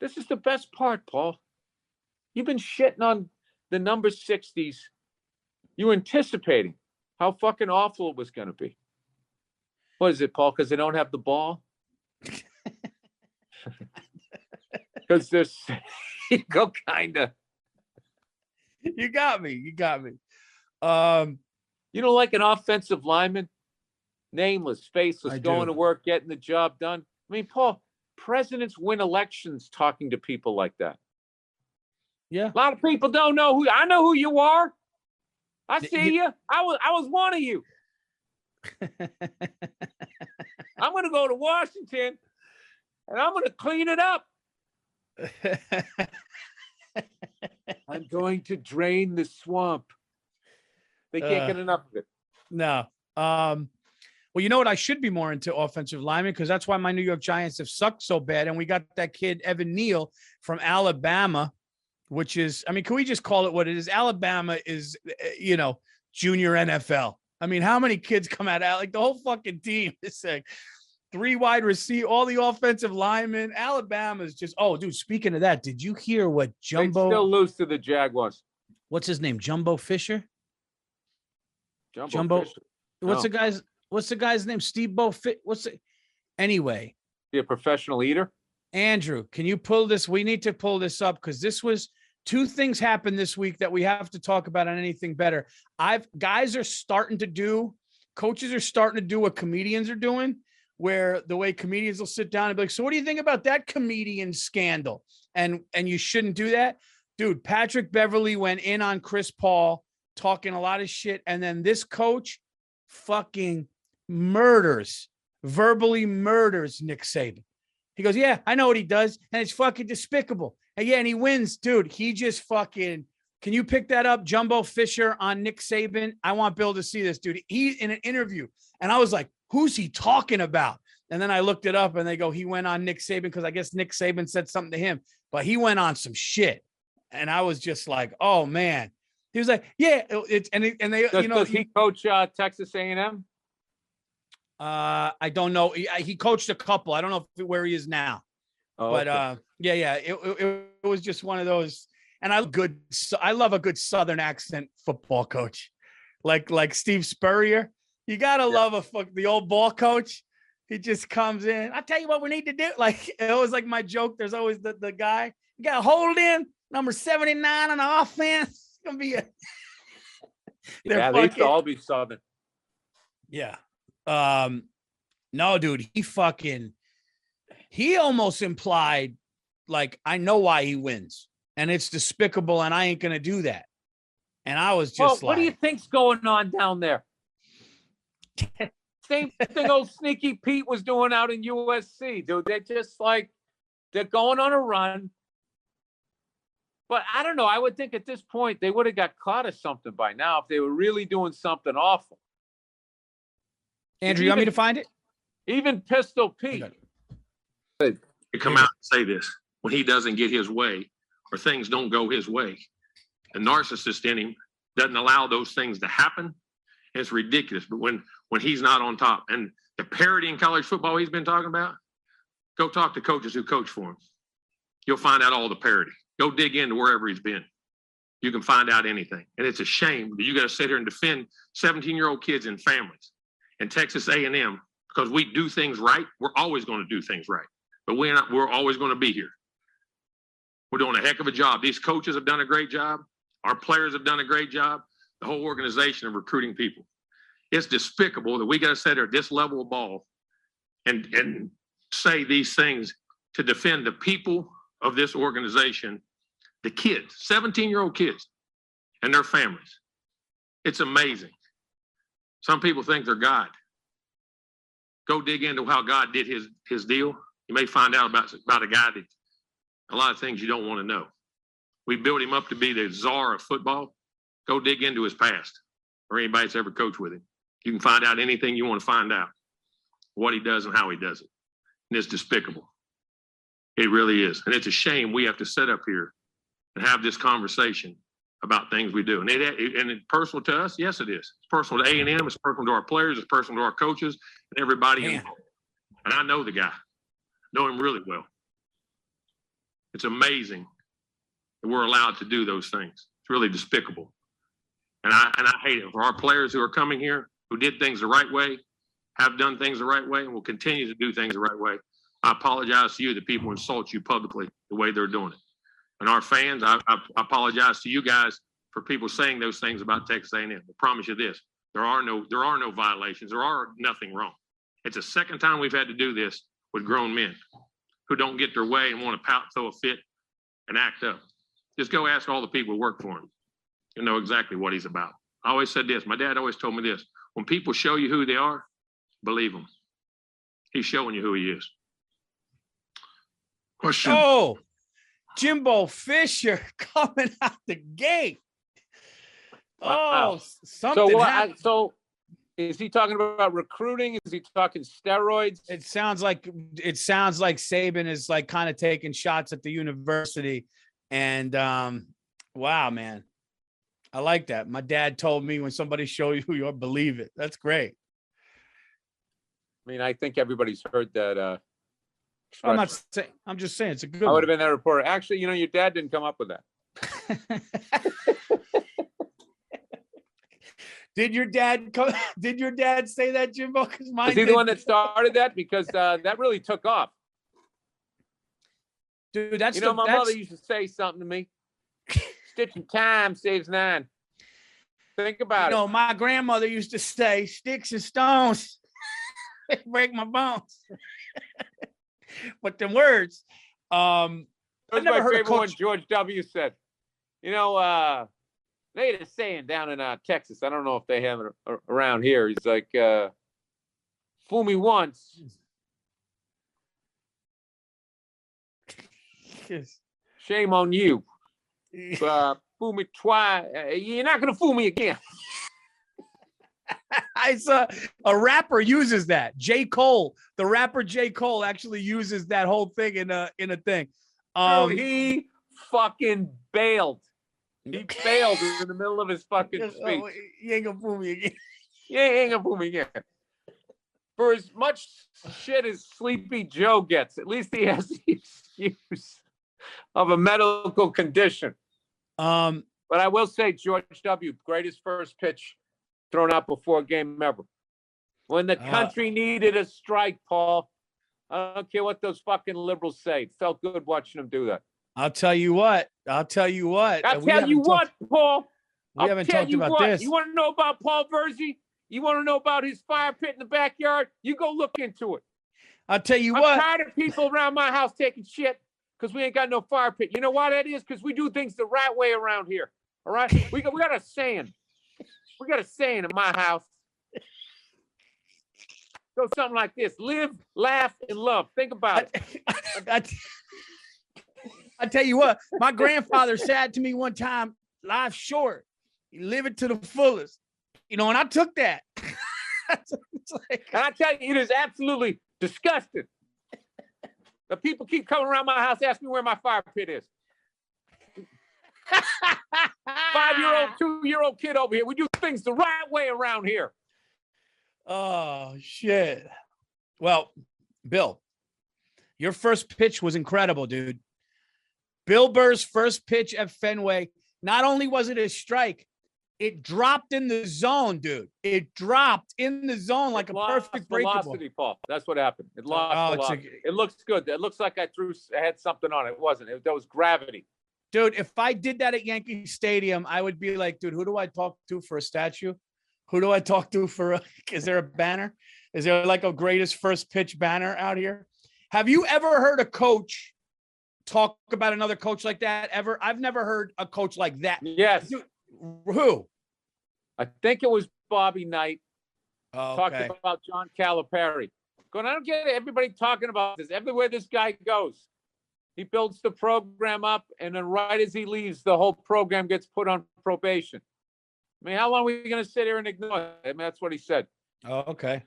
This is the best part, Paul. You've been shitting on the number 60s. You were anticipating how fucking awful it was going to be. What is it, Paul? Because they don't have the ball? Because there's you go kind of. You got me. You got me. You know, like an offensive lineman, nameless, faceless, going to work, getting the job done. I mean, Paul, presidents win elections talking to people like that. Yeah. A lot of people don't know who. I know who you are. I see you. I was one of you. I'm going to go to Washington, and I'm going to clean it up. I'm going to drain the swamp. They can't get enough of it. No. Well, you know what? I should be more into offensive linemen because that's why my New York Giants have sucked so bad. And we got that kid, Evan Neal from Alabama, which is, I mean, can we just call it what it is? Alabama is, junior NFL. I mean, how many kids come out? Like the whole fucking team is like 3 wide receiver, all the offensive linemen. Alabama's just, oh, dude, speaking of that, did you hear what Jumbo? They still lose to the Jaguars. What's his name? Jumbo Fisher? Jumbo Fisher. What's the guy's name? Steve Bo Fit. Anyway? Be a professional eater. Andrew, can you pull this? We need to pull this up because this was 2 things happened this week that we have to talk about on Anything Better. Coaches are starting to do what comedians are doing, where the way comedians will sit down and be like, so what do you think about that comedian scandal? And you shouldn't do that. Dude, Patrick Beverley went in on Chris Paul talking a lot of shit. And then this coach fucking verbally murders Nick Saban. He goes, yeah, I know what he does. And it's fucking despicable. And yeah, and he wins, dude. He just fucking, can you pick that up? Jumbo Fisher on Nick Saban. I want Bill to see this, dude. He in an interview. And I was like, who's he talking about? And then I looked it up and they go, he went on Nick Saban because I guess Nick Saban said something to him, but he went on some shit. And I was just like, oh man. He was like, yeah, Does he coach Texas A&M? I don't know. He coached a couple. I don't know where he is now. Oh, but okay. It was just one of those. And I love a good Southern accent football coach, like Steve Spurrier. You gotta love the old ball coach. He just comes in. I tell you what we need to do. Like it was like my joke. There's always the guy. You got to hold in number 79 on the offense. It's gonna be they used to all be Southern. Yeah. No, dude. He almost implied like I know why he wins, and it's despicable, and I ain't gonna do that. And I was just what do you think's going on down there? Same thing old Sneaky Pete was doing out in USC, dude. They're going on a run. But I don't know. I would think at this point they would have got caught or something by now if they were really doing something awful. Andrew, you want me to find it? Even Pistol Pete. To come out and say this when he doesn't get his way or things don't go his way. The narcissist in him doesn't allow those things to happen. It's ridiculous. But when he's not on top and the parity in college football he's been talking about, go talk to coaches who coach for him. You'll find out all the parity. Go dig into wherever he's been. You can find out anything. And it's a shame that you got to sit here and defend 17-year-old kids and families in Texas A&M because we do things right. We're always going to do things right. But we're always going to be here. We're doing a heck of a job. These coaches have done a great job. Our players have done a great job. The whole organization of recruiting people. It's despicable that we got to sit there at this level of ball and say these things to defend the people of this organization, the kids, 17-year-old kids and their families. It's amazing. Some people think they're God. Go dig into how God did his deal. You may find out about a guy that a lot of things you don't want to know. We built him up to be the czar of football. Go dig into his past or anybody that's ever coached with him. You can find out anything you want to find out, what he does and how he does it. And it's despicable. It really is. And it's a shame we have to sit up here and have this conversation about things we do. And it's personal to us. Yes, it is. It's personal to A&M. It's personal to our players. It's personal to our coaches and everybody involved. And I know the guy. Know him really well. It's amazing that we're allowed to do those things. It's really despicable. And I hate it for our players who are coming here, who did things the right way, have done things the right way, and will continue to do things the right way. I apologize to you that people insult you publicly the way they're doing it. And our fans, I apologize to you guys for people saying those things about Texas A&M. I promise you this, there are no violations. There are nothing wrong. It's the second time we've had to do this with grown men who don't get their way and want to pout, throw a fit, and act up. Just go ask all the people who work for him. You know exactly what he's about. I always said this. My dad always told me this. When people show you who they are, believe them. He's showing you who he is. Question. Oh, Jimbo Fisher coming out the gate. Oh, something. So is he talking about recruiting? Is he talking steroids? It sounds like Saban is like kind of taking shots at the university. And wow, man. I like that. My dad told me when somebody shows you who you are, believe it. That's great. I mean, I think everybody's heard that. I'm not saying. I'm just saying it's a good. I would have been that reporter. Actually, your dad didn't come up with that. Did your dad say that, Jimbo? Because mine. Is he the one that started that? Because that really took off. Dude, that's my mother used to say something to me. Stitching time saves 9. Think about it. My grandmother used to say, "Sticks and stones break my bones." But the words, I never heard favorite one. George W. said, they had a saying down in Texas. I don't know if they have it around here. He's like, "Fool me once, shame on you. Fool me twice, you're not gonna fool me again." I saw a rapper uses that. J. Cole, the rapper J. Cole actually uses that whole thing in a thing. Dude, he fucking bailed. He failed in the middle of his fucking speech. You ain't gonna fool me again. You ain't gonna fool me again. For as much shit as Sleepy Joe gets, at least he has the excuse of a medical condition. But I will say, George W., greatest first pitch thrown out before a game ever. When the country needed a strike, Paul, I don't care what those fucking liberals say. It felt good watching them do that. I'll tell you what, Paul. We haven't talked about this. You want to know about Paul Verzi? You want to know about his fire pit in the backyard? You go look into it. I'll tell you I'm what. tired of people around my house taking shit because we ain't got no fire pit. You know why that is? Because we do things the right way around here. All right? We got a saying. We got a saying in my house. Go something like this: live, laugh, and love. Think about it. I tell you what, my grandfather said to me one time, "Life's short. You live it to the fullest." And I took that. And I tell you, it is absolutely disgusting. The people keep coming around my house asking me where my fire pit is. 5-year-old, 2-year-old kid over here. We do things the right way around here. Oh, shit. Well, Bill, your first pitch was incredible, dude. Bill Burr's first pitch at Fenway, not only was it a strike, it dropped in the zone, dude. It dropped in the zone like a perfect breakable. Velocity, Paul. That's what happened. It lost velocity. It looks good. It looks like I had something on it. It wasn't. That was gravity. Dude, if I did that at Yankee Stadium, I would be like, dude, who do I talk to for a statue? Who do I talk to for is there a banner? Is there like a greatest first pitch banner out here? Have you ever heard a coach talk about another coach like that ever? I've never heard a coach like that. Yes. Dude, who? I think it was Bobby Knight. Okay. Talking about John Calipari. I don't get everybody talking about this. Everywhere this guy goes, he builds the program up, and then right as he leaves, the whole program gets put on probation. I mean, how long are we going to sit here and ignore it? I mean, that's what he said. Oh, okay.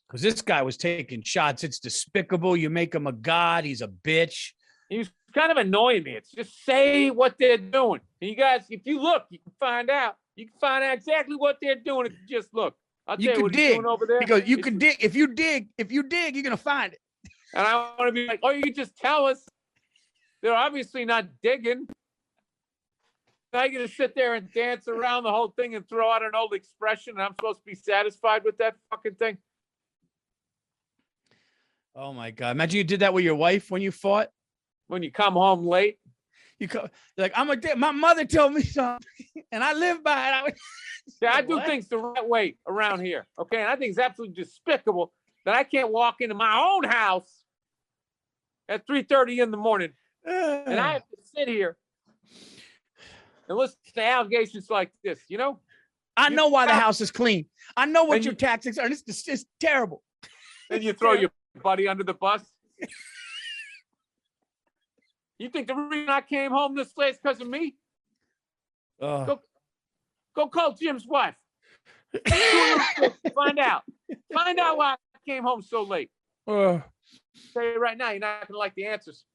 Because this guy was taking shots. It's despicable. You make him a god. He's a bitch. He's kind of annoying me. It's just say what they're doing. And you guys, if you look, you can find out. You can find out exactly what they're doing if you just look. I'll tell you what he's doing over there. Because you can dig. If you dig, you're going to find it. And I want to be like, oh, you can just tell us. They're obviously not digging. Now you're going to sit there and dance around the whole thing and throw out an old expression, and I'm supposed to be satisfied with that fucking thing? Oh my God. Imagine you did that with your wife when you fought. When you come home late. Like, my mother told me something and I live by it. Yeah, I do things the right way around here. Okay. And I think it's absolutely despicable that I can't walk into my own house at 3:30 in the morning and I have to sit here and listen to allegations like this, you know? I know why the house is clean. I know what your tactics are. It's just terrible. And you throw your buddy under the bus. You think the reason I came home this late is because of me? Go call Jim's wife. Find out. Find out why I came home so late. Tell you right now, you're not gonna like the answers.